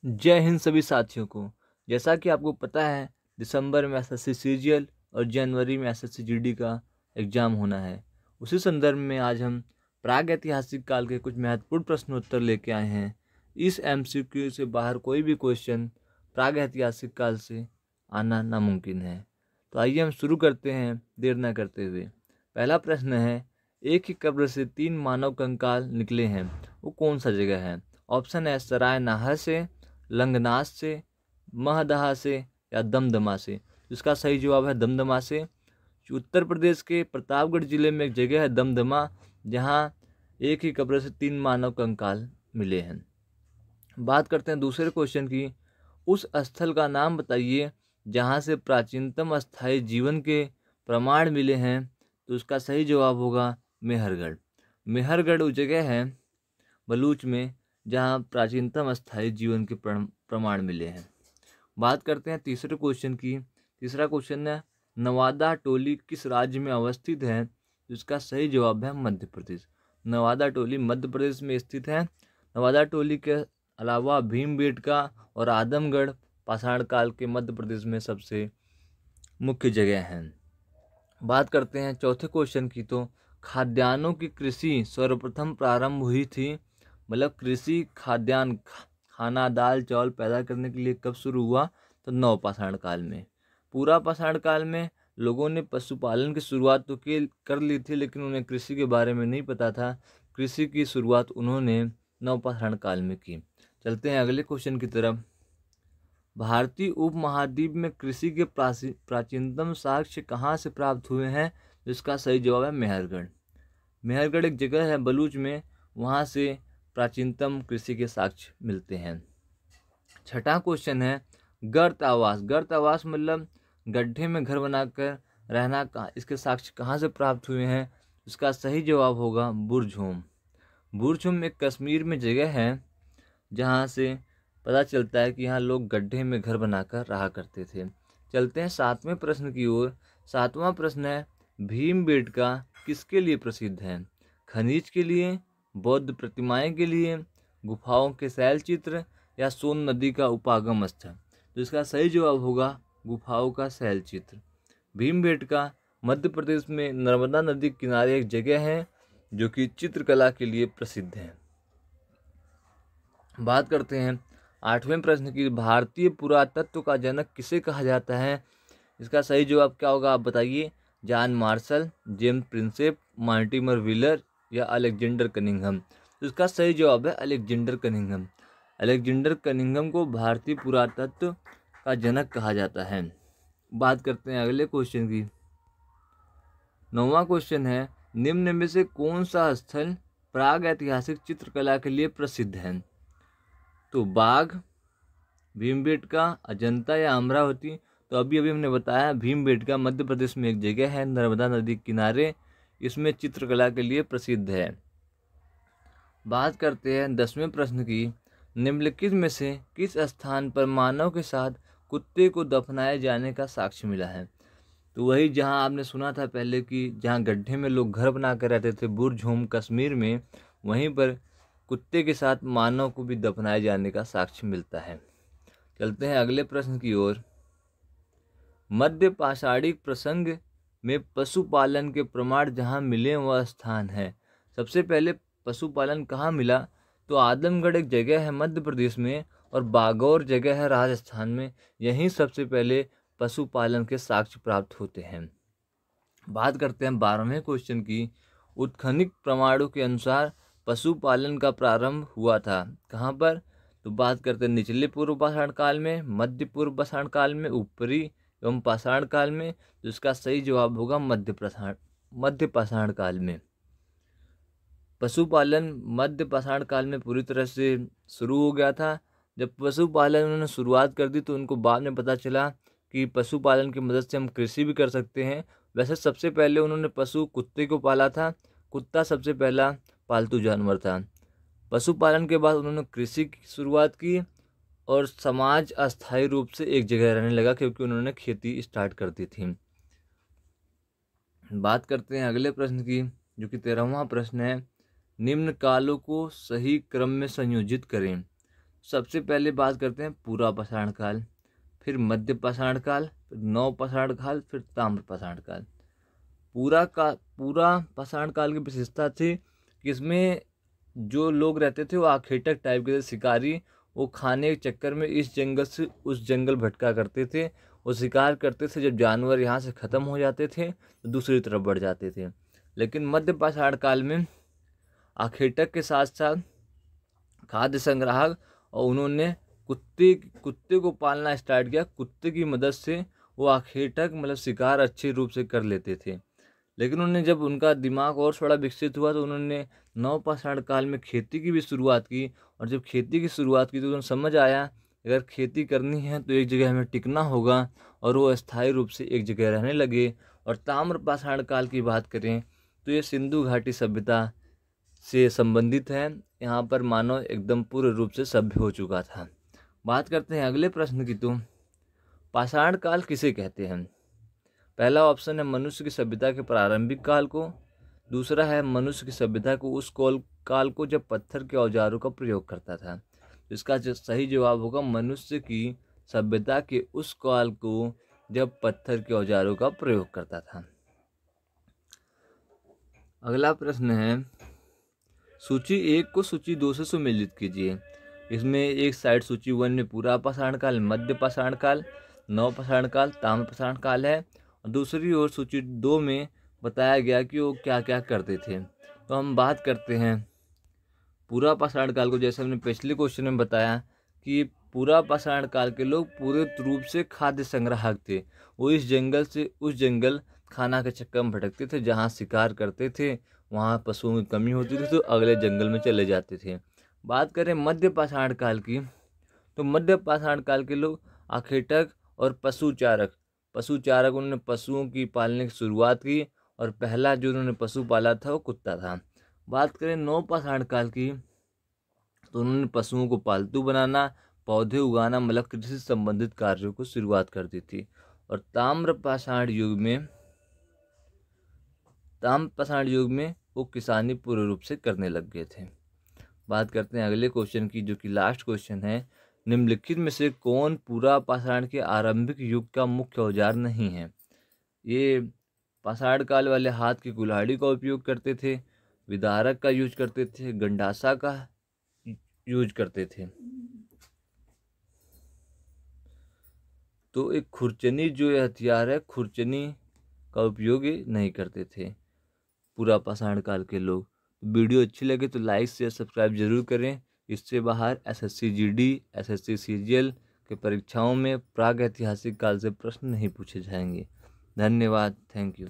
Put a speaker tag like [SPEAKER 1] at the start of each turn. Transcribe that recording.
[SPEAKER 1] जय हिंद सभी साथियों को। जैसा कि आपको पता है, दिसंबर में एसएससी सीजीएल और जनवरी में एसएससी जीडी का एग्ज़ाम होना है। उसी संदर्भ में आज हम प्राग ऐतिहासिक काल के कुछ महत्वपूर्ण प्रश्नोत्तर लेके आए हैं। इस एमसीक्यू से बाहर कोई भी क्वेश्चन प्राग ऐतिहासिक काल से आना नामुमकिन है। तो आइए हम शुरू करते हैं देर न करते हुए। पहला प्रश्न है, एक ही कब्र से 3 मानव कंकाल निकले हैं, वो कौन सा जगह है? ऑप्शन है सराय नाहर से, लंगनास से, महदहा से या दमदमा से। इसका सही जवाब है दमदमा से। उत्तर प्रदेश के प्रतापगढ़ जिले में एक जगह है दमदमा, जहां एक ही कब्र से 3 मानव कंकाल मिले हैं। बात करते हैं दूसरे क्वेश्चन की। उस स्थल का नाम बताइए जहां से प्राचीनतम अस्थायी जीवन के प्रमाण मिले हैं। तो उसका सही जवाब होगा मेहरगढ़। मेहरगढ़ वो जगह है बलूच में जहां प्राचीनतम अस्थायी जीवन के प्रमाण मिले हैं। बात करते हैं तीसरे क्वेश्चन की। तीसरा क्वेश्चन है, नवादा टोली किस राज्य में अवस्थित है? जिसका सही जवाब है मध्य प्रदेश। नवादा टोली मध्य प्रदेश में स्थित है। नवादा टोली के अलावा भीमबेटका और आदमगढ़ पाषाण काल के मध्य प्रदेश में सबसे मुख्य जगह हैं। बात करते हैं चौथे क्वेश्चन की। तो खाद्यान्नों की कृषि सर्वप्रथम प्रारंभ हुई थी, मतलब कृषि खाद्यान्न खाना दाल चावल पैदा करने के लिए कब शुरू हुआ? तो नवपाषाण काल में। पूरा पाषाण काल में लोगों ने पशुपालन की शुरुआत तो कर ली थी, लेकिन उन्हें कृषि के बारे में नहीं पता था। कृषि की शुरुआत उन्होंने नवपाषाण काल में की। चलते हैं अगले क्वेश्चन की तरफ। भारतीय उपमहाद्वीप में कृषि के प्राचीनतम साक्ष्य कहाँ से प्राप्त हुए हैं? जिसका सही जवाब है मेहरगढ़। मेहरगढ़ एक जगह है बलूच में, वहाँ से प्राचीनतम कृषि के साक्ष्य मिलते हैं। छठा क्वेश्चन है, गर्त आवास। गर्त आवास मतलब गड्ढे में घर बनाकर रहना का इसके साक्ष्य कहाँ से प्राप्त हुए हैं? इसका सही जवाब होगा बुरझोम। बुरझोम एक कश्मीर में जगह है जहाँ से पता चलता है कि यहाँ लोग गड्ढे में घर बनाकर रहा करते थे। चलते हैं सातवें प्रश्न की ओर। सातवां प्रश्न है, भीमबेटका किसके लिए प्रसिद्ध है? खनिज के लिए, बौद्ध प्रतिमाएं के लिए, गुफाओं के शैल चित्र या सोन नदी का उपागम स्थल? तो इसका सही जवाब होगा गुफाओं का शैल चित्र। भीमबेटका मध्य प्रदेश में नर्मदा नदी के किनारे एक जगह है जो कि चित्रकला के लिए प्रसिद्ध है। बात करते हैं आठवें प्रश्न की। भारतीय पुरातत्व का जनक किसे कहा जाता है? इसका सही जवाब क्या होगा आप बताइए। John Marshall, James Prinsep, Mortimer wheeler या अलेक्जेंडर कनिंघम? तो इसका सही जवाब है अलेक्जेंडर कनिंघम। अलेक्जेंडर कनिंघम को भारतीय पुरातत्व का जनक कहा जाता है। बात करते हैं अगले क्वेश्चन की। 9वां क्वेश्चन है, निम्न में से कौन सा स्थल प्राग ऐतिहासिक चित्रकला के लिए प्रसिद्ध है? तो बाघ, भीमबेटका, अजंता या अमरावती? तो अभी हमने बताया भीमबेटका मध्य प्रदेश में एक जगह है नर्मदा नदी के किनारे, इसमें चित्रकला के लिए प्रसिद्ध है। बात करते हैं 10वें प्रश्न की। निम्नलिखित में से किस स्थान पर मानव के साथ कुत्ते को दफनाए जाने का साक्ष्य मिला है? तो वही जहां आपने सुना था पहले कि जहां गड्ढे में लोग घर बना कर रहते थे बुरझोम कश्मीर में, वहीं पर कुत्ते के साथ मानव को भी दफनाए जाने का साक्ष्य मिलता है। चलते हैं अगले प्रश्न की ओर। मध्य पाषाणिक प्रसंग में पशुपालन के प्रमाण जहां मिले वह स्थान है। सबसे पहले पशुपालन कहाँ मिला? तो आदमगढ़ एक जगह है मध्य प्रदेश में और बागौर जगह है राजस्थान में। यहीं सबसे पहले पशुपालन के साक्ष्य प्राप्त होते हैं। बात करते हैं 12वें क्वेश्चन की। उत्खनिक प्रमाणों के अनुसार पशुपालन का प्रारंभ हुआ था कहाँ पर? तो बात करते हैं निचले पूर्व पाषाण काल में, मध्य पूर्व पाषाण काल में, ऊपरी एवं पाषाण काल में। तो इसका सही जवाब होगा मध्य पाषाण काल में। पशुपालन मध्य पाषाण काल में पूरी तरह से शुरू हो गया था। जब पशुपालन उन्होंने शुरुआत कर दी तो उनको बाद में पता चला कि पशुपालन की मदद से हम कृषि भी कर सकते हैं। वैसे सबसे पहले उन्होंने पशु कुत्ते को पाला था। कुत्ता सबसे पहला पालतू जानवर था। पशुपालन के बाद उन्होंने कृषि की शुरुआत की और समाज अस्थायी रूप से एक जगह रहने लगा क्योंकि उन्होंने खेती स्टार्ट कर दी थी। बात करते हैं अगले प्रश्न की, जो कि 13वां प्रश्न है। निम्न कालों को सही क्रम में संयोजित करें। सबसे पहले बात करते हैं पूरा पाषाण काल, फिर मध्य पाषाण काल, फिर नव पाषाण काल, फिर ताम्र पाषाण काल। पूरा पाषाण काल की विशेषता थी कि इसमें जो लोग रहते थे वो आखेटक टाइप के थे, शिकारी। वो खाने के चक्कर में इस जंगल से उस जंगल भटका करते थे। वो शिकार करते थे, जब जानवर यहाँ से ख़त्म हो जाते थे तो दूसरी तरफ बढ़ जाते थे। लेकिन मध्य पाषाण काल में आखेटक के साथ साथ खाद्य संग्राहक और उन्होंने कुत्ते को पालना स्टार्ट किया। कुत्ते की मदद से वो आखेटक मतलब शिकार अच्छे रूप से कर लेते थे। लेकिन उन्होंने जब उनका दिमाग और थोड़ा विकसित हुआ तो उन्होंने नव पाषाण काल में खेती की भी शुरुआत की। और जब खेती की शुरुआत की तो उन्हें समझ आया अगर खेती करनी है तो एक जगह हमें टिकना होगा, और वो अस्थायी रूप से एक जगह रहने लगे। और ताम्र पाषाण काल की बात करें तो ये सिंधु घाटी सभ्यता से संबंधित है। यहाँ पर मानव एकदम पूर्ण रूप से सभ्य हो चुका था। बात करते हैं अगले प्रश्न की। तो पाषाण काल किसे कहते हैं? पहला ऑप्शन है मनुष्य की सभ्यता के प्रारंभिक काल को। दूसरा है मनुष्य की सभ्यता को उस काल को जब पत्थर के औजारों का प्रयोग करता था। इसका जो सही जवाब होगा मनुष्य की सभ्यता के उस काल को जब पत्थर के औजारों का प्रयोग करता था। अगला प्रश्न है सूची 1 को सूची 2 से सुमेलित कीजिए। इसमें एक साइड सूची 1 में पूरा पाषाण काल, मध्य पाषाण काल, नव पाषाण काल, ताम्र पाषाण काल है, और दूसरी ओर सूची 2 में बताया गया कि वो क्या क्या करते थे। तो हम बात करते हैं पूरा पाषाण काल को। जैसे हमने पिछले क्वेश्चन में बताया कि पूरा पाषाण काल के लोग पूरे रूप से खाद्य संग्राहक थे। वो इस जंगल से उस जंगल खाना के चक्कर में भटकते थे, जहाँ शिकार करते थे वहाँ पशुओं की कमी होती थी तो अगले जंगल में चले जाते थे। बात करें मध्य पाषाण काल की, तो मध्य पाषाण काल के लोग आखेटक और पशुचारक उन्होंने पशुओं की पालने की शुरुआत की, और पहला जो उन्होंने पशु पाला था वो कुत्ता था। बात करें नव पाषाण काल की, तो उन्होंने पशुओं को पालतू बनाना, पौधे उगाना, मतलब कृषि से संबंधित कार्यों को शुरुआत कर दी थी। और ताम्र पाषाण युग में वो किसानी पूर्ण रूप से करने लग गए थे। बात करते हैं अगले क्वेश्चन की, जो कि लास्ट क्वेश्चन है। निम्नलिखित में से कौन पूरा पाषाण के आरंभिक युग का मुख्य औजार नहीं है? ये पाषाण काल वाले हाथ की कुल्हाड़ी का उपयोग करते थे, विदारक का यूज करते थे, गंडासा का यूज करते थे। तो एक खुरचनी जो हथियार है, खुरचनी का उपयोग नहीं करते थे पूरा पाषाण काल के लोग। वीडियो अच्छी लगे तो लाइक शेयर सब्सक्राइब जरूर करें। इससे बाहर एसएससी जीडी, एसएससी सीजीएल के परीक्षाओं में प्राग ऐतिहासिक काल से प्रश्न नहीं पूछे जाएंगे। धन्यवाद, थैंक यू।